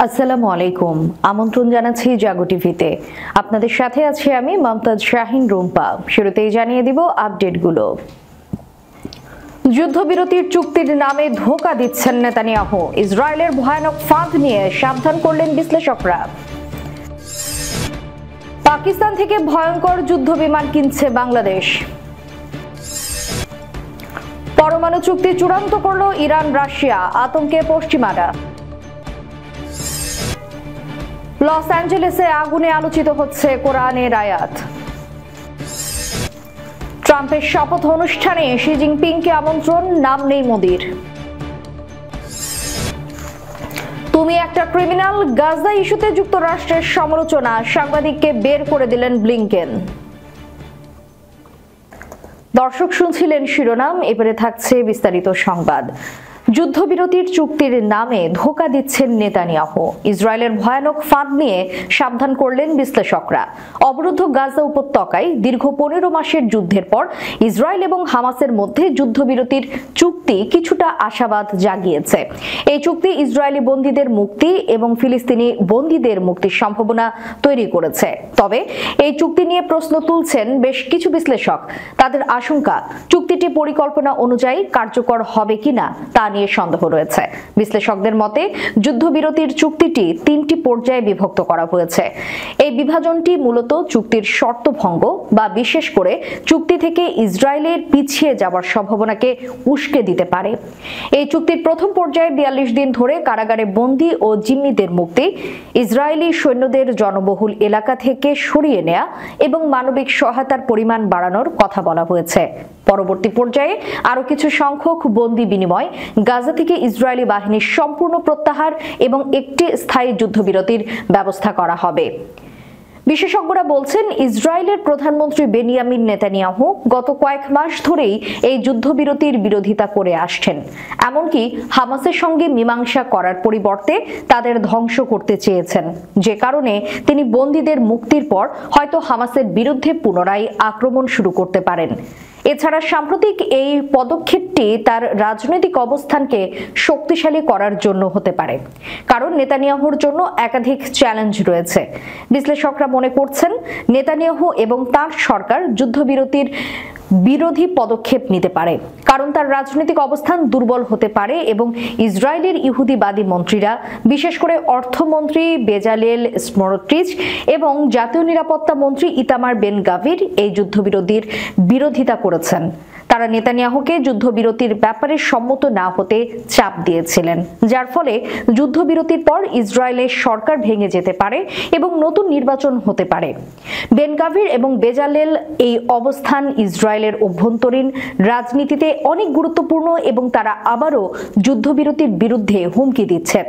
আসসালামু আলাইকুম। আমন্ত্রণ জানাচ্ছি জাগো টিভিতে। আপনাদের সাথে আছি আমি মমতাজ শাহিন রুম্পা। শুরুতেই জানিয়ে দিব আপডেটগুলো। যুদ্ধবিরতির চুক্তির নামে ধোঁকা দিচ্ছেন নেতানিয়াহু। ইসরায়েলের ভয়ানক ফাঁদ নিয়ে সাবধান করলেন বিশ্লেষকরা। পাকিস্তান থেকে ভয়ঙ্কর যুদ্ধ বিমান কিনছে বাংলাদেশ। পরমাণু চুক্তি চূড়ান্ত করল ইরান রাশিয়া, আতঙ্কে পশ্চিমারা। লস অ্যাঞ্জেলেসে আগুনে আলোচিত হচ্ছে কোরআনের আয়াত। ট্রাম্পের শপথ অনুষ্ঠানে শি জিনপিংকে আমন্ত্রণ, নাম নেই মোদির। তুমি একটা ক্রিমিনাল, গাজা ইস্যুতে যুক্তরাষ্ট্রের সমালোচনা, সাংবাদিককে বের করে দিলেন ব্লিংকেন। দর্শক শুনছিলেন শিরোনাম, এবারে থাকছে বিস্তারিত সংবাদ। যুদ্ধবিরতির চুক্তির নামে ধোঁকা দিচ্ছেন নেতানিয়াহু। ইসরায়েলের ভয়ানক ফাঁদ নিয়ে সাবধান করলেন বিশ্লেষকরা। অবরুদ্ধ গাজা উপত্যকায় দীর্ঘ 15 মাসের যুদ্ধের পর ইসরায়েল এবং হামাসের মধ্যে যুদ্ধবিরতির চুক্তি কিছুটা আশাবাদ জাগিয়েছে। এই চুক্তি ইসরায়েলি বন্দীদের মুক্তি এবং ফিলিস্তিনি বন্দীদের মুক্তির সম্ভাবনা তৈরি করেছে। তবে এই চুক্তি নিয়ে প্রশ্ন তুলছেন বেশ কিছু বিশ্লেষক। তাদের আশঙ্কা, চুক্তিটি পরিকল্পনা অনুযায়ী কার্যকর হবে কিনা তা নিয়ে সন্দেহ রয়েছে। বিশ্লেষকদের মতে যুদ্ধবিরতির চুক্তিটি 3টি পর্যায়ে বিভক্ত করা হয়েছে। এই বিভাজনটি মূলত চুক্তির শর্ত ভঙ্গ বা বিশেষ করে চুক্তি থেকে ইসরায়েলের পিছিয়ে যাওয়ার সম্ভাবনাকে উস্কে দিতে পারে। এই চুক্তির প্রথম পর্যায়ে 42 দিন ধরে কারাগারে বন্দী ও জিম্মিদের মুক্তি, ইসরায়েলি সৈন্যদের জনবহুল এলাকা থেকে সরিয়ে নেওয়া এবং মানবিক সহায়তার পরিমাণ বাড়ানোর কথা বলা হয়েছে। পরবর্তী পর্যায়ে আরো কিছু সংখ্যক বন্দী বিনিময়, গাজা থেকে ইসরায়েলি বাহিনীর সম্পূর্ণ প্রত্যাহার এবং একটি স্থায়ী যুদ্ধবিরতির ব্যবস্থা করা হবে। বিশেষজ্ঞরা বলছেন, ইসরায়েলের প্রধানমন্ত্রী বেনিয়ামিন নেতানিয়াহু গত কয়েক মাস ধরেই এই যুদ্ধবিরতির বিরোধিতা করে আসছেন। এমনকি হামাসের সঙ্গে মীমাংসা করার পরিবর্তে তাদের ধ্বংস করতে চেয়েছেন, যে কারণে তিনি বন্দীদের মুক্তির পর হয়তো হামাসের বিরুদ্ধে পুনরায় আক্রমণ শুরু করতে পারেন। এছাড়া সাম্প্রতিক এই পদক্ষেপটি তার রাজনৈতিক অবস্থানকে শক্তিশালী করার জন্য হতে পারে, কারণ নেতানিয়াহুর জন্য একাধিক চ্যালেঞ্জ রয়েছে। বিশ্লেষকরা মনে করছেন, নেতানিয়াহু এবং তার সরকার যুদ্ধবিরতির বিরোধী পদক্ষেপ নিতে পারে, কারণ তার রাজনৈতিক অবস্থান দুর্বল হতে পারে এবং ইসরায়েলের ইহুদিবাদী মন্ত্রীরা, বিশেষ করে অর্থমন্ত্রী বেজালেল স্মোট্রিচ এবং জাতীয় নিরাপত্তা মন্ত্রী ইতামার বেন গাভির এই যুদ্ধবিরতির বিরোধিতা করেছেন। তারা নেতানিয়াহুকে যুদ্ধবিরতির ব্যাপারে সম্মত না হতে চাপ দিয়েছিলেন, যার ফলে যুদ্ধবিরতির পর ইসরায়েলের সরকার ভেঙে যেতে পারে এবং নতুন নির্বাচন হতে পারে। বেন গাভির এবং বেজালেল এই অবস্থান ইসরায়েলের অভ্যন্তরীণ রাজনীতিতে অনেক গুরুত্বপূর্ণ এবং তারা আবারও যুদ্ধবিরতির বিরুদ্ধে হুমকি দিচ্ছেন।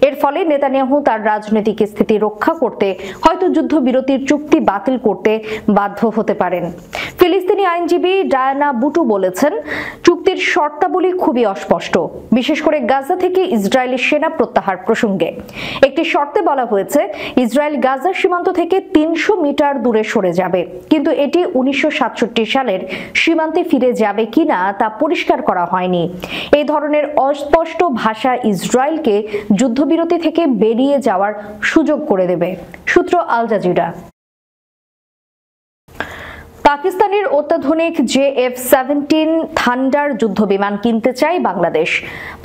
এর ফলে নেতানিয়াহু তার রাজনৈতিক স্থিতি রক্ষা করতে হয়তো যুদ্ধবিরতির চুক্তি বাতিল করতে বাধ্য হতে পারেন। ফিলিস্তিনি আইনজীবী ডায়ানা বুটু বলেছেন, চুক্তির শর্তাবলী খুবই অস্পষ্ট, বিশেষ করে গাজা থেকে ইসরায়েলি সেনা প্রত্যাহার প্রসঙ্গে। একটি শর্তে বলা হয়েছে, ইসরায়েল গাজা সীমান্ত থেকে 300 মিটার দূরে সরে যাবে, কিন্তু এটি 1967 সালের সীমান্তে ফিরে যাবে কিনা তা পরিষ্কার করা হয়নি। এই ধরনের অস্পষ্ট ভাষা ইসরায়েলকে যুদ্ধবিরতি থেকে বেরিয়ে যাওয়ার সুযোগ করে দেবে। সূত্র আল জাজিরা। পাকিস্তানের অত্যাধুনিক JF-17 থান্ডার যুদ্ধবিমান কিনতে চায় বাংলাদেশ।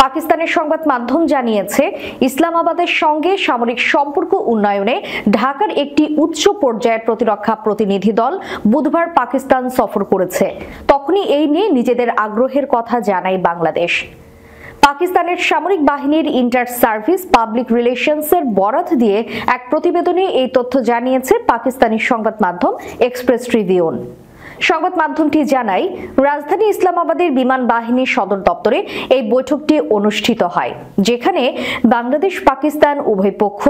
পাকিস্তানের সংবাদ মাধ্যম জানিয়েছে, ইসলামাবাদের সঙ্গে সামরিক সম্পর্ক উন্নয়নে ঢাকার একটি উচ্চ পর্যায়ের প্রতিরক্ষা প্রতিনিধি দল বুধবার পাকিস্তান সফর করেছে। তখনই এই নিয়ে নিজেদের আগ্রহের কথা জানায় বাংলাদেশ। পাকিস্তানের সামরিক বাহিনীর ইন্টার সার্ভিস পাবলিক রিলেশনসের বরাত দিয়ে এক প্রতিবেদনে এই তথ্য জানিয়েছে পাকিস্তানি সংবাদ মাধ্যম এক্সপ্রেস ট্রিবিউন। সংবাদ মাধ্যমটি জানায়, রাজধানী ইসলামাবাদের বিমান বাহিনীর সদর দপ্তরে এই বৈঠকটি অনুষ্ঠিত হয়, যেখানে বাংলাদেশ পাকিস্তান উভয় পক্ষ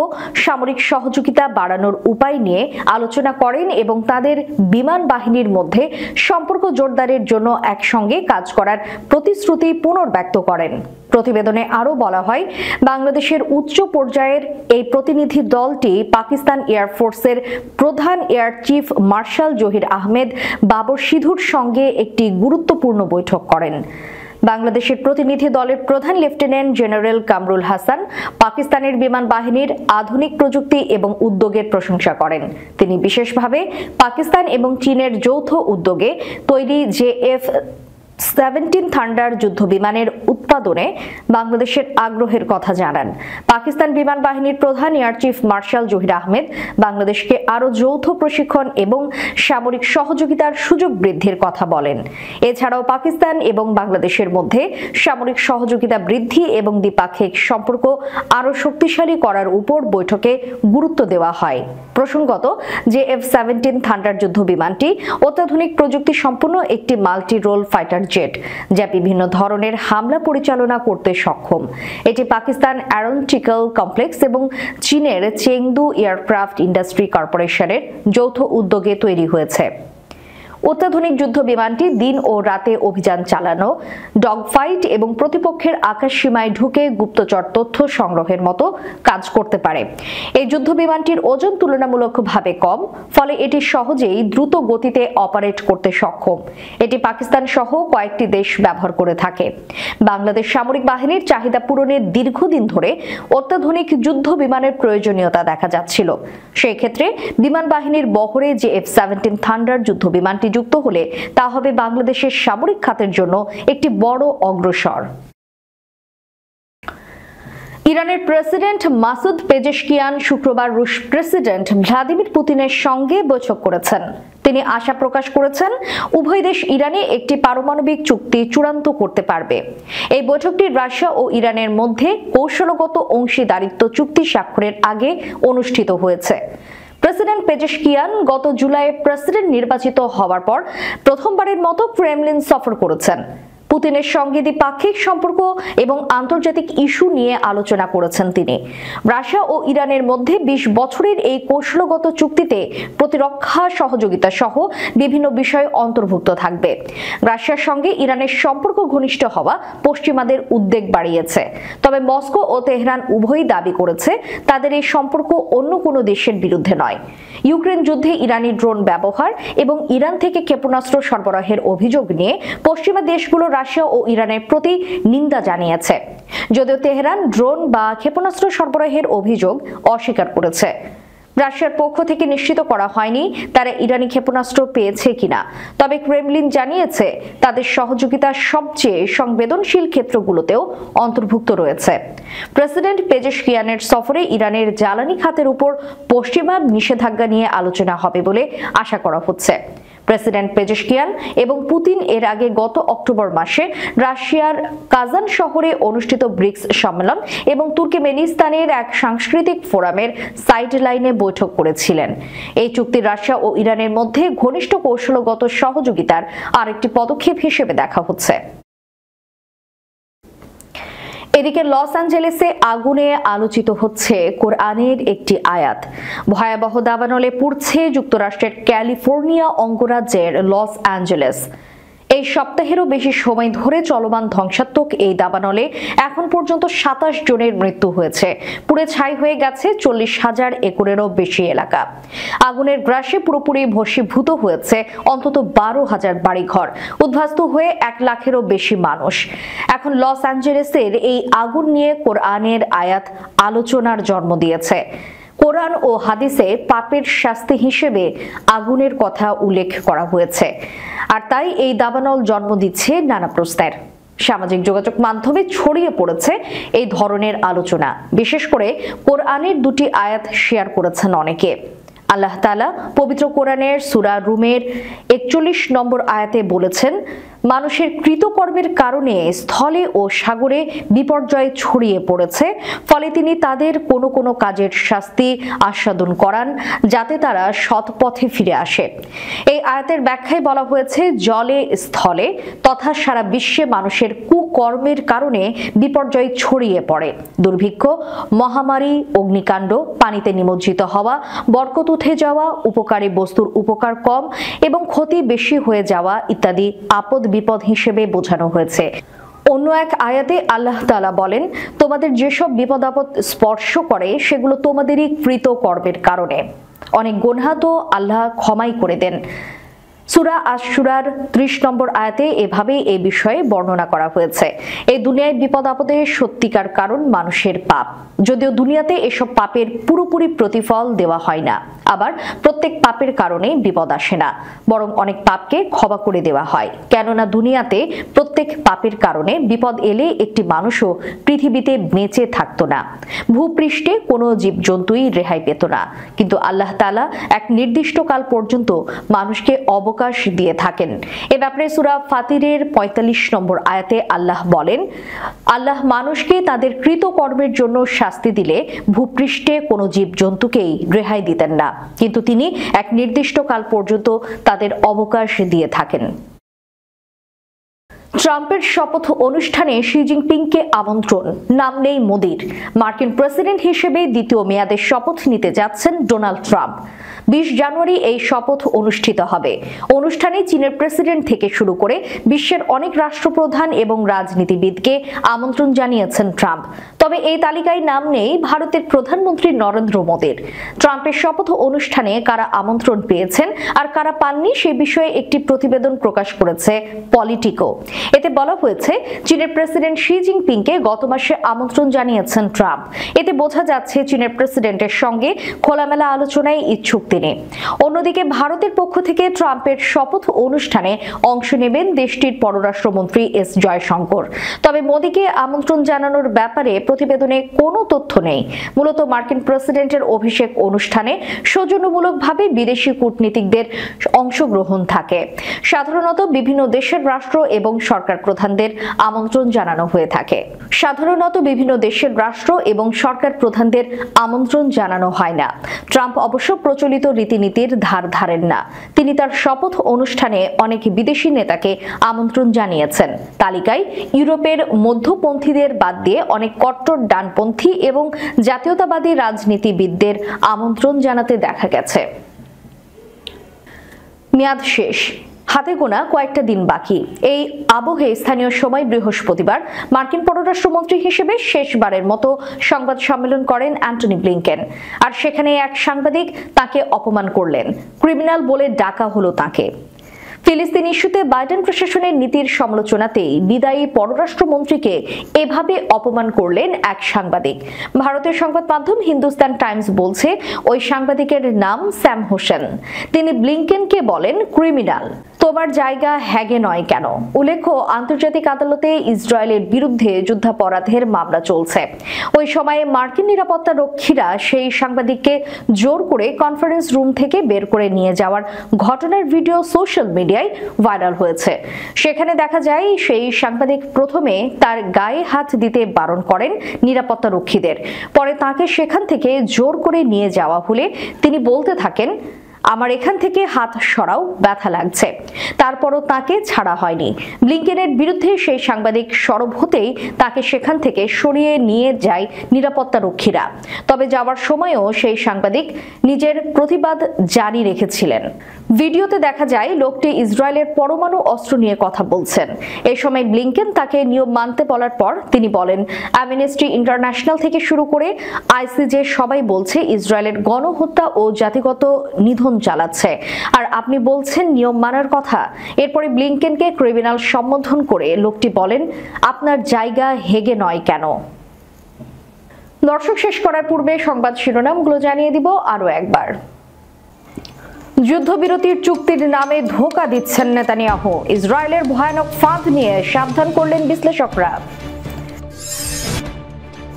সামরিক সহযোগিতা বাড়ানোর উপায় নিয়ে আলোচনা করেন এবং তাদের বিমান বাহিনীর মধ্যে সম্পর্ক জোরদারের জন্য একসঙ্গে কাজ করার প্রতিশ্রুতি পুনর্ব্যক্ত করেন। প্রতিবেদনে আরও বলা হয়, বাংলাদেশের উচ্চ পর্যায়ের এই প্রতিনিধি দলটি পাকিস্তান এয়ারফোর্সের প্রধান air chief marshal Zahir Ahmed Babar সিধুর সঙ্গে একটি গুরুত্বপূর্ণ বৈঠক করেন। বাংলাদেশের প্রতিনিধি দলের প্রধান লেফটেন্যান্ট জেনারেল কামরুল হাসান পাকিস্তানের বিমান বাহিনীর আধুনিক প্রযুক্তি এবং উদ্যোগের প্রশংসা করেন। তিনি বিশেষভাবে পাকিস্তান এবং চীনের যৌথ উদ্যোগে তৈরি JF-17 থান্ডার যুদ্ধ বিমানের উৎপাদনে বাংলাদেশের আগ্রহের কথা জানান। পাকিস্তান বিমান বাহিনীর প্রধান air chief marshal Zahir Ahmed বাংলাদেশকে আরও যৌথ প্রশিক্ষণ এবং সামরিক সহযোগিতার সুযোগ বৃদ্ধির কথা বলেন। এছাড়াও পাকিস্তান এবং বাংলাদেশের মধ্যে সামরিক সহযোগিতা বৃদ্ধি এবং দ্বিপাক্ষিক সম্পর্ক আরও শক্তিশালী করার উপর বৈঠকে গুরুত্ব দেওয়া হয়। প্রসঙ্গত, JF-17 থান্ডার যুদ্ধ বিমানটি অত্যাধুনিক প্রযুক্তি সম্পন্ন একটি মাল্টি রোল ফাইটার জেট, যা বিভিন্ন ধরনের হামলা পরিচালনা করতে সক্ষম। এটি পাকিস্তান অ্যারোনটিক্যাল কমপ্লেক্স এবং চীনের চেংদু এয়ারক্রাফট ইন্ডাস্ট্রি কর্পোরেশনের যৌথ উদ্যোগে তৈরি হয়েছে। অত্যাধুনিক যুদ্ধ বিমানটি দিন ও রাতে অভিযান চালানো, ডগ ফাইট এবং প্রতিপক্ষের আকাশ সীমায় ঢুকে গুপ্তচর তথ্য সংগ্রহের মতো কাজ করতে পারে। এই যুদ্ধ বিমানটির ওজন তুলনামূলকভাবে কম, ফলে এটি সহজেই দ্রুত গতিতে অপারেট করতে সক্ষম। এটি পাকিস্তান সহ কয়েকটি দেশ ব্যবহার করে থাকে। বাংলাদেশ সামরিক বাহিনীর চাহিদা পূরণে দীর্ঘদিন ধরে অত্যাধুনিক যুদ্ধ বিমানের প্রয়োজনীয়তা দেখা যাচ্ছিল। সেই ক্ষেত্রে বিমান বাহিনীর বহরে JF-17 থান্ডার যুদ্ধ বিমানটি যুক্ত হলে তা হবে বাংলাদেশের সামরিক খাতের জন্য একটি বড় অগ্রসর। ইরানের প্রেসিডেন্ট মাসুদ পেজেশকিয়ান শুক্রবার রুশ প্রেসিডেন্ট ভ্লাদিমির পুতিনের সঙ্গে বৈঠক করেছেন। তিনি আশা প্রকাশ করেছেন উভয় দেশ ইরানে একটি পারমাণবিক চুক্তি চূড়ান্ত করতে পারবে। এই বৈঠকটি রাশিয়া ও ইরানের মধ্যে কৌশলগত অংশীদারিত্ব চুক্তি স্বাক্ষরের আগে অনুষ্ঠিত হয়েছে। প্রেসিডেন্ট পেজেশকিয়ান গত জুলাইয়ে প্রেসিডেন্ট নির্বাচিত হওয়ার পর প্রথমবারের মতো ক্রেমলিন সফর করেছেন। পুতিনের সঙ্গে দ্বিপাক্ষিক সম্পর্ক এবং আন্তর্জাতিক ইস্যু নিয়ে আলোচনা করেছেন তিনি। রাশিয়া ও ইরানের মধ্যে 20 বছরের এই কৌশলগত চুক্তিতে প্রতিরক্ষা সহযোগিতা সহ বিভিন্ন বিষয় অন্তর্ভুক্ত থাকবে। রাশিয়ার সঙ্গে ইরানের সম্পর্ক ঘনিষ্ঠ হওয়া পশ্চিমাদের উদ্বেগ বাড়িয়েছে। তবে মস্কো ও তেহরান উভয়ই দাবি করেছে তাদের এই সম্পর্ক অন্য কোনো দেশের বিরুদ্ধে নয়। ইউক্রেন যুদ্ধে ইরানি ড্রোন ব্যবহার এবং ইরান থেকে ক্ষেপণাস্ত্র সরবরাহের অভিযোগ নিয়ে পশ্চিমা দেশগুলো রাশিয়া ও ইরানের প্রতি নিন্দা জানিয়েছে, যদিও তেহরান ড্রোন বা ক্ষেপণাস্ত্র সরবরাহের অভিযোগ অস্বীকার করেছে। রাশিয়ার পক্ষ থেকে নিশ্চিত করা হয়নি তারা ইরানি ক্ষেপণাস্ত্র পেয়েছে কিনা, তবে ক্রেমলিন জানিয়েছে তাদের সহযোগিতা সবচেয়ে সংবেদনশীল ক্ষেত্রগুলোতেও অন্তর্ভুক্ত রয়েছে। প্রেসিডেন্ট পেজেশকিয়ানের সফরে ইরানের জ্বালানি খাতের উপর পশ্চিমা নিষেধাজ্ঞা নিয়ে আলোচনা হবে বলে আশা করা হচ্ছে। প্রেসিডেন্ট পেজেশকিয়ান এবং পুতিন এর আগে গত অক্টোবর মাসে রাশিয়ার কাজান শহরে অনুষ্ঠিত ব্রিক্স সম্মেলন এবং তুর্কমেনিস্তানের এক সাংস্কৃতিক ফোরামের সাইড লাইনে বৈঠক করেছিলেন। এই চুক্তি রাশিয়া ও ইরানের মধ্যে ঘনিষ্ঠ কৌশলগত সহযোগিতার আরেকটি পদক্ষেপ হিসেবে দেখা হচ্ছে। এদিকে লস অ্যাঞ্জেলেসে আগুনে আলোচিত হচ্ছে কোরআনের একটি আয়াত। ভয়াবহ দাবানলে পুড়ছে যুক্তরাষ্ট্রের ক্যালিফোর্নিয়া অঙ্গরাজ্যের লস অ্যাঞ্জেলেস। এই সপ্তাহেরও বেশি সময় ধরে চলমান ধ্বংসাত্মক এই দাবানলে এখন পর্যন্ত 27 জনের মৃত্যু হয়েছে। পুড়ে ছাই হয়ে গেছে 40,000 একরেরও বেশি এলাকা। আগুনের গ্রাসে পুরোপুরি ভস্মীভূত হয়েছে অন্তত 12,000 বাড়িঘর, উদ্বাস্তু হয়ে 1 লাখেরও বেশি মানুষ। এখন লস অ্যাঞ্জেলেসের এই আগুন নিয়ে কোরআনের আয়াত আলোচনার জন্ম দিয়েছে। কোরআন ও হাদিসে পাপের শাস্তি হিসেবে আগুনের কথা উল্লেখ করা হয়েছে, আর তাই এই দাবানল জন্ম দিচ্ছে নানা প্রশ্নের। সামাজিক যোগাযোগ মাধ্যমে ছড়িয়ে পড়েছে এই ধরনের আলোচনা। বিশেষ করে কোরআনের 2টি আয়াত শেয়ার করেছেন অনেকে। আল্লাহ তাআলা পবিত্র কোরআনের সূরা রুমের 41 নম্বর আয়াতে বলেছেন, মানুষের কৃতকর্মের কারণে স্থলে ও সাগরে বিপর্যয় ছড়িয়ে পড়েছে, ফলে তিনি তাদের কোনো কোনো কাজের শাস্তি আস্বাদন করান যাতে তারা সৎ পথে ফিরে আসে। এই আয়াতের ব্যাখ্যায় বলা হয়েছে, জলে স্থলে তথা সারা বিশ্বে মানুষের কুকর্মের কারণে বিপর্যয় ছড়িয়ে পড়ে। দুর্ভিক্ষ, মহামারী, অগ্নিকাণ্ড, পানিতে নিমজ্জিত হওয়া, বরকত উঠে যাওয়া, উপকারী বস্তুর উপকার কম এবং ক্ষতি বেশি হয়ে যাওয়া ইত্যাদি আপদ বিপদ হিসেবে বোঝানো হয়েছে। অন্য এক আয়াতে আল্লাহ তাআলা বলেন, তোমাদের যেসব বিপদ আপদ স্পর্শ করে সেগুলো তোমাদেরই কৃত কর্মের কারণে। অনেক গুনাহ তো আল্লাহ ক্ষমাই করে দেন। সূরা আশ-শুরার 30 নম্বর আয়াতে এভাবে এই বিষয়ে বর্ণনা করা হয়েছে। এই দুনিয়ায় বিপদ আপদের সত্যিকার কারণ মানুষের পাপ, যদিও দুনিয়াতে এসব পাপের পুরোপুরি প্রতিফল দেওয়া হয় না। আবার প্রত্যেক পাপের কারণে বিপদ আসে না, বরং অনেক পাপকে ক্ষমা করে দেওয়া হয়। কেননা দুনিয়াতে প্রত্যেক পাপের কারণে বিপদ এলে একটি মানুষও পৃথিবীতে বেঁচে থাকতো না, ভূপৃষ্ঠে কোনো জীবজন্তুই রেহাই পেত না। কিন্তু আল্লাহ তাআলা এক নির্দিষ্ট কাল পর্যন্ত মানুষকে অবকাশ দিয়ে থাকেন। এ ব্যাপারে সূরা ফাতিরের 45 নম্বর আয়াতে আল্লাহ বলেন, আল্লাহ মানুষকে তাদের কৃতকর্মের জন্য শাস্তি দিলে ভূপৃষ্ঠে কোনো জীবজন্তুকেই রেহাই দিতেন না, কিন্তু তিনি এক নির্দিষ্ট কাল পর্যন্ত তাদের অবকাশ দিয়ে থাকেন। ট্রাম্পের শপথ অনুষ্ঠানে শি জিনপিংকে আমন্ত্রণ, নাম নেই মোদির। মার্কিন প্রেসিডেন্ট হিসেবে দ্বিতীয় মেয়াদে শপথ নিতে যাচ্ছেন ডোনাল্ড ট্রাম্প। 20 জানুয়ারি এই শপথ অনুষ্ঠিত হবে। অনুষ্ঠানে চীনের প্রেসিডেন্ট থেকে শুরু করে বিশ্বের অনেক রাষ্ট্রপ্রধান এবং রাজনীতিবিদকে আমন্ত্রণ জানিয়েছেন ট্রাম্প। তবে এই তালিকায় নাম নেই ভারতের প্রধানমন্ত্রী নরেন্দ্র মোদির। ট্রাম্পের শপথ অনুষ্ঠানে কারা আমন্ত্রণ পেয়েছেন আর কারা পাননি সে বিষয়ে একটি প্রতিবেদন প্রকাশ করেছে পলিটিকো। এতে বলা হয়েছে, চীনের প্রেসিডেন্ট শি জিনপিংকে গত মাসে আমন্ত্রণ জানিয়েছেন ট্রাম্প। এতে বোঝা যাচ্ছে চীনের প্রেসিডেন্টের সঙ্গে খোলামেলা আলোচনায় ইচ্ছুক তিনি। অন্যদিকে ভারতের পক্ষ থেকে ট্রাম্পের শপথ অনুষ্ঠানে অংশ নেবেন দেশটির পররাষ্ট্রমন্ত্রী এস জয়শঙ্কর। তবে মোদিকে আমন্ত্রণ জানানোর ব্যাপারে প্রতিবেদনে কোনো তথ্য নেই। মূলত মার্কিন প্রেসিডেন্টের অভিষেক অনুষ্ঠানে সৌজন্যমূলকভাবে বিদেশি কূটনীতিকদের অংশগ্রহণ থাকে। সাধারণত বিভিন্ন দেশের রাষ্ট্র এবং সরকার প্রধানদের আমন্ত্রণ জানানো হয়ে থাকে। আমন্ত্রণ জানানো হয় না। ট্রাম্প অবশ্য প্রচলিত রীতিনীতির ধার ধারেন না। তিনি তার শপথ অনুষ্ঠানে অনেক বিদেশি নেতাকে আমন্ত্রণ জানিয়েছেন। তালিকায় ইউরোপের মধ্যপন্থীদের বাদ দিয়ে অনেক কট্টর ডানপন্থী এবং জাতীয়তাবাদী রাজনীতিবিদদের আমন্ত্রণ জানাতে দেখা গেছে। মেয়াদ শেষ, হাতে গোনা কয়েকটা দিন বাকি। এই আবহে স্থানীয় সময় বৃহস্পতিবার মার্কিন পররাষ্ট্রমন্ত্রী হিসেবে শেষবারের মতো সংবাদ সম্মেলন করেন অ্যান্টনি ব্লিংকেন। আর সেখানে এক সাংবাদিক তাকে অপমান করলেন, ক্রিমিনাল বলে ডাকা হলো তাকে। ফিলিস্তিন ইস্যুতে বাইডেন প্রশাসনের নীতির সমালোচনাতেই বিদায়ী পররাষ্ট্রমন্ত্রীকে এভাবে অপমান করলেন এক সাংবাদিক। ভারতের সংবাদ মাধ্যম হিন্দুস্তান টাইমস বলছে, ওই সাংবাদিকের নাম স্যাম হোসেন। তিনি ব্লিংকেনকে বলেন, ক্রিমিনাল, তোমার জায়গা হ্যাগে নয় কেন? উল্লেখ্য, আন্তর্জাতিক আদালতে ইসরায়েলের বিরুদ্ধে যুদ্ধাপরাধের মামলা চলছে। ওই সময়ে মার্কিন নিরাপত্তা রক্ষীরা সেই সাংবাদিককে জোর করে কনফারেন্স রুম থেকে বের করে নিয়ে যাওয়ার ঘটনার ভিডিও সোশ্যাল মিডিয়ায় ভাইরাল হয়েছে। সেখানে দেখা যায় সেই সাংবাদিক প্রথমে তার গায়ে হাত দিতে বারণ করেন নিরাপত্তা রক্ষীদের। পরে তাকে সেখান থেকে জোর করে নিয়ে যাওয়া হলে তিনি বলতে থাকেন, আমার এখান থেকে হাত সরাও, ব্যথা লাগছে। তারপরও তাকে ছাড়া হয়নি। ব্লিংকেনের বিরুদ্ধে সেই সাংবাদিক সরব হতেই তাকে সেখান থেকে সরিয়ে নিয়ে যায় নিরাপত্তা রক্ষীরা। তবে যাওয়ার সময়ও সেই সাংবাদিক নিজের প্রতিবাদ জারি রেখেছিলেন। ভিডিওতে দেখা যায় লোকটি ইসরায়েলের পরমাণু অস্ত্র নিয়ে কথা বলছেন। এই সময় ব্লিংকেন তাকে নিয়ম মানতে বলার পর তিনি বলেন, অ্যামনেস্টি ইন্টারন্যাশনাল থেকে শুরু করে আইসিজে সবাই বলছে ইসরায়েলের গণহত্যা ও জাতিগত নিধন চালাচ্ছে, আর আপনি বলছেন নিয়ম মানার কথা। এরপরে ব্লিংকেনকে ক্রিমিনাল সম্বোধন করে লোকটি বলেন, আপনার জায়গা হেগে নয় কেন? দর্শক, শেষ করার পূর্বে সংবাদ শিরোনামগুলো জানিয়ে দিব আরো একবার। যুদ্ধবিরতির চুক্তির নামে ধোঁকা দিচ্ছেন নেতানিয়াহু, ইসরায়েলের ভয়ানক ফাঁদ নিয়ে সাবধান করলেন বিশ্লেষকরা।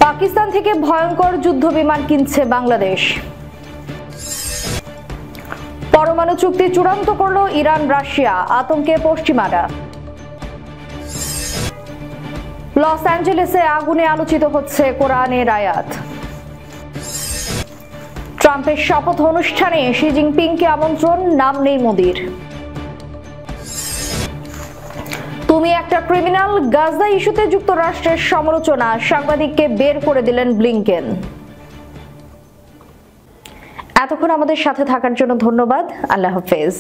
পাকিস্তান থেকে ভয়ঙ্কর যুদ্ধ বিমান কিনছে বাংলাদেশ। পরমাণু চুক্তি চূড়ান্ত করল ইরান রাশিয়া, আতঙ্কে পশ্চিমারা। লস অ্যাঞ্জেলেসে আগুনে আলোচিত হচ্ছে কোরআনের আয়াত। ট্রাম্পের শপথ অনুষ্ঠানে শি জিনপিংকে আমন্ত্রণ, নাম নেই মোদির। তুমি একটা ক্রিমিনাল, গাজা ইস্যুতে যুক্তরাষ্ট্রের সমালোচনা, সাংবাদিককে বের করে দিলেন ব্লিংকেন। এতক্ষণ আমাদের সাথে থাকার জন্য ধন্যবাদ। আল্লাহ হাফেজ।